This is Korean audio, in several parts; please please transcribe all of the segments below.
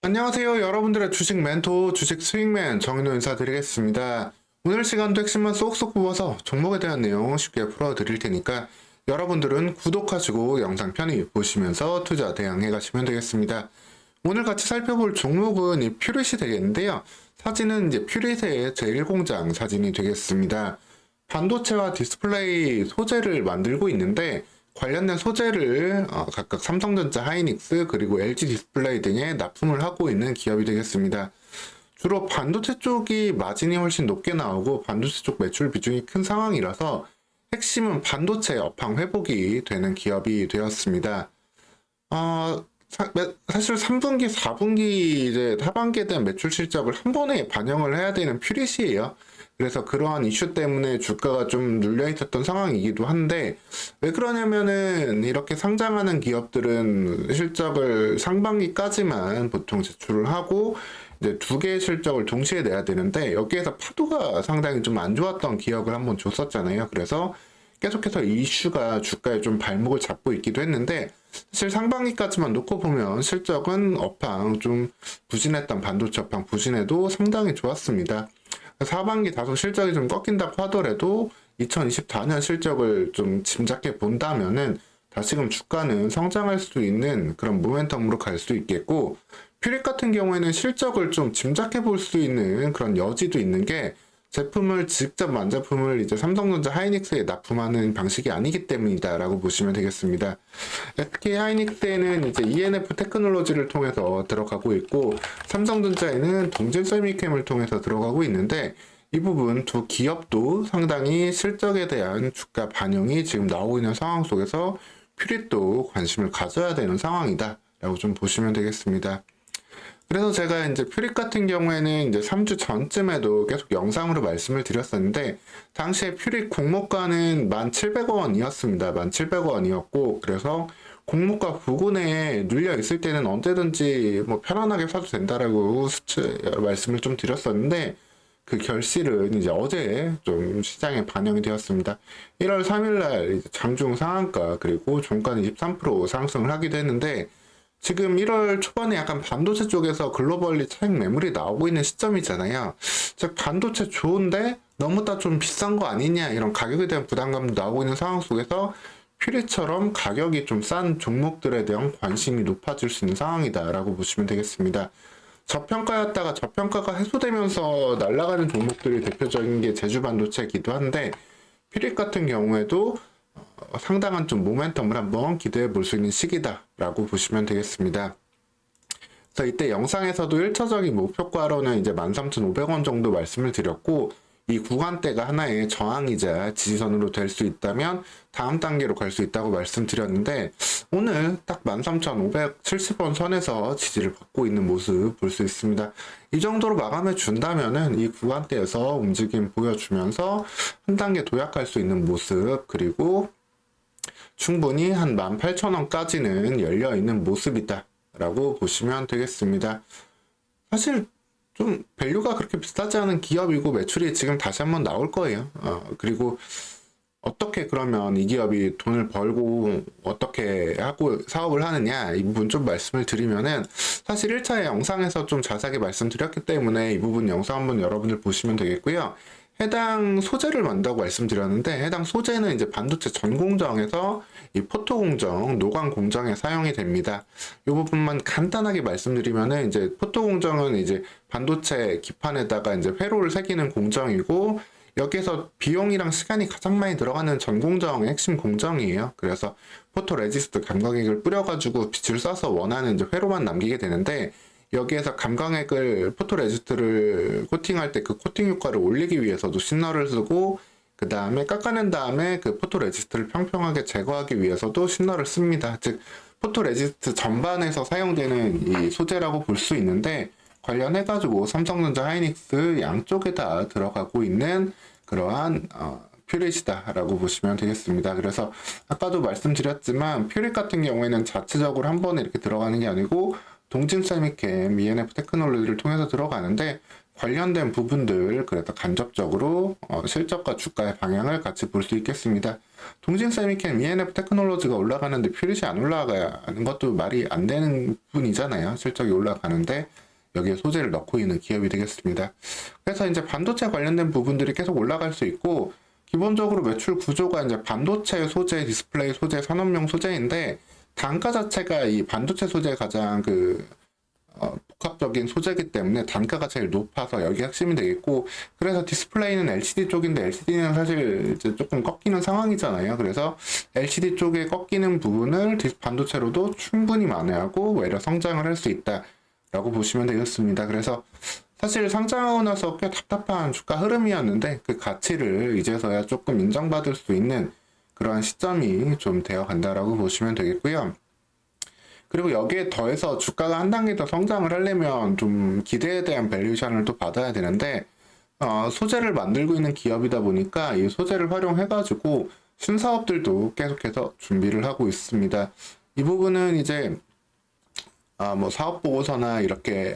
안녕하세요. 여러분들의 주식 멘토, 주식 스윙맨 정인호 인사드리겠습니다. 오늘 시간도 핵심만 쏙쏙 뽑아서 종목에 대한 내용 쉽게 풀어드릴 테니까 여러분들은 구독하시고 영상 편히 보시면서 투자 대응해 가시면 되겠습니다. 오늘 같이 살펴볼 종목은 이 퓨릿이 되겠는데요. 사진은 이제 퓨릿의 제1공장 사진이 되겠습니다. 반도체와 디스플레이 소재를 만들고 있는데 관련된 소재를 각각 삼성전자, 하이닉스, 그리고 LG 디스플레이 등에 납품을 하고 있는 기업이 되겠습니다. 주로 반도체 쪽이 마진이 훨씬 높게 나오고 반도체 쪽 매출 비중이 큰 상황이라서 핵심은 반도체 업황 회복이 되는 기업이 되었습니다. 사실 3분기, 4분기 이제 하반기에 대한 매출 실적을 한 번에 반영을 해야 되는 퓨릿이에요. 그래서 그러한 이슈 때문에 주가가 좀 눌려 있었던 상황이기도 한데, 왜 그러냐면은 이렇게 상장하는 기업들은 실적을 상반기까지만 보통 제출을 하고 이제 두 개의 실적을 동시에 내야 되는데, 여기에서 파도가 상당히 좀 안 좋았던 기억을 한번 줬었잖아요. 그래서 계속해서 이 이슈가 주가에 좀 발목을 잡고 있기도 했는데, 사실 상반기까지만 놓고 보면 실적은 업황 좀 부진했던 반도체 업황 부진해도 상당히 좋았습니다. 하반기 다소 실적이 좀 꺾인다고 하더라도 2024년 실적을 좀 짐작해 본다면은 다시금 주가는 성장할 수 있는 그런 모멘텀으로 갈 수 있겠고, 퓨릿 같은 경우에는 실적을 좀 짐작해 볼 수 있는 그런 여지도 있는 게 제품을 직접 완제품을 이제 삼성전자 하이닉스에 납품하는 방식이 아니기 때문이다라고 보시면 되겠습니다. SK 하이닉스에는 이제 ENF 테크놀로지를 통해서 들어가고 있고 삼성전자에는 동진 세미캠을 통해서 들어가고 있는데 이 부분 두 기업도 상당히 실적에 대한 주가 반영이 지금 나오고 있는 상황 속에서 퓨릿도 관심을 가져야 되는 상황이다라고 좀 보시면 되겠습니다. 그래서 제가 이제 퓨릿 같은 경우에는 이제 3주 전쯤에도 계속 영상으로 말씀을 드렸었는데, 당시에 퓨릿 공모가는 1,700원이었습니다. 1,700원이었고, 그래서 공모가 부근에 눌려 있을 때는 언제든지 뭐 편안하게 사도 된다라고 말씀을 좀 드렸었는데, 그 결실은 이제 어제 좀 시장에 반영이 되었습니다. 1월 3일날 장중 상한가 그리고 종가는 23% 상승을 하기도 했는데, 지금 1월 초반에 약간 반도체 쪽에서 글로벌리 차익 매물이 나오고 있는 시점이잖아요. 즉 반도체 좋은데 너무 다 좀 비싼 거 아니냐 이런 가격에 대한 부담감도 나오고 있는 상황 속에서 퓨릿처럼 가격이 좀 싼 종목들에 대한 관심이 높아질 수 있는 상황이다라고 보시면 되겠습니다. 저평가였다가 저평가가 해소되면서 날아가는 종목들이 대표적인 게 제주 반도체이기도 한데, 퓨릿 같은 경우에도 상당한 좀 모멘텀을 한번 기대해 볼 수 있는 시기다라고 보시면 되겠습니다. 그래서 이때 영상에서도 1차적인 목표가로는 이제 13,500원 정도 말씀을 드렸고, 이 구간대가 하나의 저항이자 지지선으로 될 수 있다면 다음 단계로 갈 수 있다고 말씀드렸는데, 오늘 딱 13,570원 선에서 지지를 받고 있는 모습 볼 수 있습니다. 이 정도로 마감해 준다면은 이 구간대에서 움직임 보여주면서 한 단계 도약할 수 있는 모습, 그리고 충분히 한 18,000원까지는 열려 있는 모습이다 라고 보시면 되겠습니다. 사실 좀 밸류가 그렇게 비싸지 않은 기업이고 매출이 지금 다시 한번 나올 거예요. 그리고 어떻게 그러면 이 기업이 돈을 벌고 어떻게 하고 사업을 하느냐, 이 부분 좀 말씀을 드리면은, 사실 1차의 영상에서 좀 자세하게 말씀드렸기 때문에 이 부분 영상 한번 여러분들 보시면 되겠고요. 해당 소재를 만든다고 말씀드렸는데, 해당 소재는 이제 반도체 전 공정에서 이 포토 공정, 노광 공정에 사용이 됩니다. 이 부분만 간단하게 말씀드리면은, 이제 포토 공정은 이제 반도체 기판에다가 이제 회로를 새기는 공정이고, 여기에서 비용이랑 시간이 가장 많이 들어가는 전 공정의 핵심 공정이에요. 그래서 포토 레지스트 감광액을 뿌려가지고 빛을 쏴서 원하는 이제 회로만 남기게 되는데, 여기에서 감광액을 포토 레지스트를 코팅할 때 그 코팅 효과를 올리기 위해서도 신너를 쓰고, 그 다음에 깎아낸 다음에 그 포토 레지스트를 평평하게 제거하기 위해서도 신너를 씁니다. 즉 포토 레지스트 전반에서 사용되는 이 소재라고 볼 수 있는데, 관련해가지고 삼성전자, 하이닉스 양쪽에다 들어가고 있는 그러한 퓨릿이다라고 보시면 되겠습니다. 그래서 아까도 말씀드렸지만 퓨릿 같은 경우에는 자체적으로 한 번에 이렇게 들어가는 게 아니고 동진 세미캠, ENF 테크놀로지를 통해서 들어가는데, 관련된 부분들 그래서 간접적으로 실적과 주가의 방향을 같이 볼 수 있겠습니다. 동진 세미캠 ENF 테크놀로지가 올라가는데 퓨릿이 안 올라가는 것도 말이 안 되는 부분이잖아요. 실적이 올라가는데 여기에 소재를 넣고 있는 기업이 되겠습니다. 그래서 이제 반도체 관련된 부분들이 계속 올라갈 수 있고, 기본적으로 매출 구조가 이제 반도체 소재, 디스플레이 소재, 산업용 소재인데, 단가 자체가 이 반도체 소재가 가장 복합적인 소재이기 때문에 단가가 제일 높아서 여기 핵심이 되겠고, 그래서 디스플레이는 LCD 쪽인데 LCD는 사실 이제 조금 꺾이는 상황이잖아요. 그래서 LCD 쪽에 꺾이는 부분을 반도체로도 충분히 만회하고 외려 성장을 할 수 있다라고 보시면 되겠습니다. 그래서 사실 상장하고 나서 꽤 답답한 주가 흐름이었는데 그 가치를 이제서야 조금 인정받을 수 있는 그러한 시점이 좀 되어 간다라고 보시면 되겠고요. 그리고 여기에 더해서 주가가 한 단계 더 성장을 하려면 좀 기대에 대한 밸류에이션을 또 받아야 되는데, 소재를 만들고 있는 기업이다 보니까 이 소재를 활용해가지고 신사업들도 계속해서 준비를 하고 있습니다. 이 부분은 이제 뭐 사업 보고서나 이렇게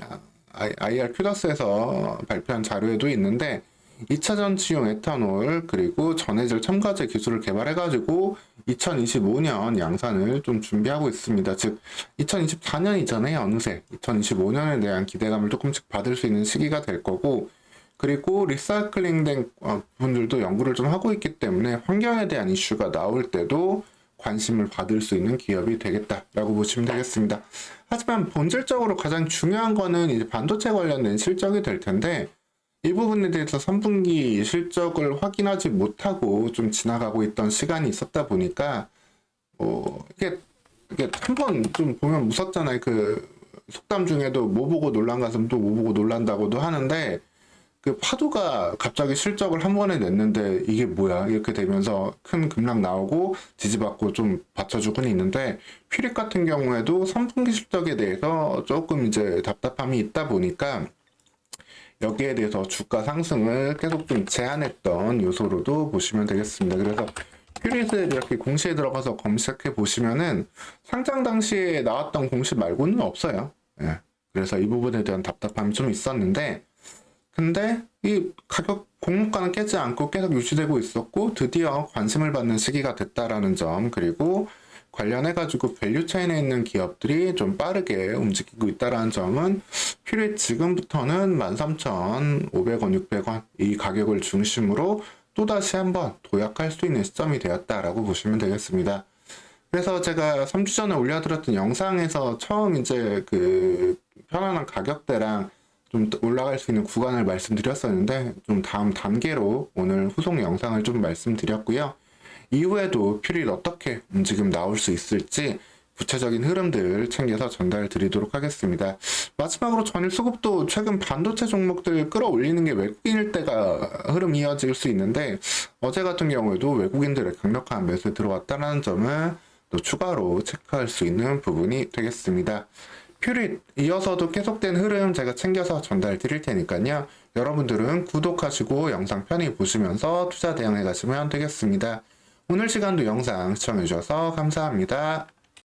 IR 큐더스에서 발표한 자료에도 있는데, 2차 전지용 에탄올 그리고 전해질 첨가제 기술을 개발해가지고 2025년 양산을 좀 준비하고 있습니다. 즉 2024년이잖아요. 어느새 2025년에 대한 기대감을 조금씩 받을 수 있는 시기가 될 거고, 그리고 리사이클링된 부분들도 연구를 좀 하고 있기 때문에 환경에 대한 이슈가 나올 때도 관심을 받을 수 있는 기업이 되겠다라고 보시면 되겠습니다. 하지만 본질적으로 가장 중요한 거는 이제 반도체 관련된 실적이 될 텐데, 이 부분에 대해서 3분기 실적을 확인하지 못하고 좀 지나가고 있던 시간이 있었다 보니까, 이게 한번 좀 보면 무섭잖아요. 그 속담 중에도 뭐 보고 놀란 가슴 또 뭐 보고 놀란다고도 하는데, 그 파도가 갑자기 실적을 한 번에 냈는데 이게 뭐야 이렇게 되면서 큰 급락 나오고 지지받고 좀 받쳐주고는 있는데, 퓨릿 같은 경우에도 3분기 실적에 대해서 조금 이제 답답함이 있다 보니까 여기에 대해서 주가 상승을 계속 좀 제한했던 요소로도 보시면 되겠습니다. 그래서 퓨릿을 이렇게 공시에 들어가서 검색해 보시면은 상장 당시에 나왔던 공시 말고는 없어요. 예. 그래서 이 부분에 대한 답답함이 좀 있었는데, 근데 이 가격 공모가는 깨지 않고 계속 유지되고 있었고 드디어 관심을 받는 시기가 됐다라는 점, 그리고 관련해가지고 밸류 체인에 있는 기업들이 좀 빠르게 움직이고 있다라는 점은 퓨릿 지금부터는 13,500원, 600원 이 가격을 중심으로 또다시 한번 도약할 수 있는 시점이 되었다라고 보시면 되겠습니다. 그래서 제가 3주 전에 올려드렸던 영상에서 처음 이제 그 편안한 가격대랑 좀 올라갈 수 있는 구간을 말씀드렸었는데, 좀 다음 단계로 오늘 후속 영상을 좀 말씀드렸고요. 이후에도 퓨릿 어떻게 움직임 나올 수 있을지 구체적인 흐름들 챙겨서 전달 드리도록 하겠습니다. 마지막으로 전일 수급도 최근 반도체 종목들 끌어올리는 게 외국인일 때가 흐름 이어질 수 있는데, 어제 같은 경우에도 외국인들의 강력한 매수에 들어왔다는 점을 또 추가로 체크할 수 있는 부분이 되겠습니다. 퓨릿 이어서도 계속된 흐름 제가 챙겨서 전달 드릴 테니까요. 여러분들은 구독하시고 영상 편히 보시면서 투자 대응해 가시면 되겠습니다. 오늘 시간도 영상 시청해 주셔서 감사합니다.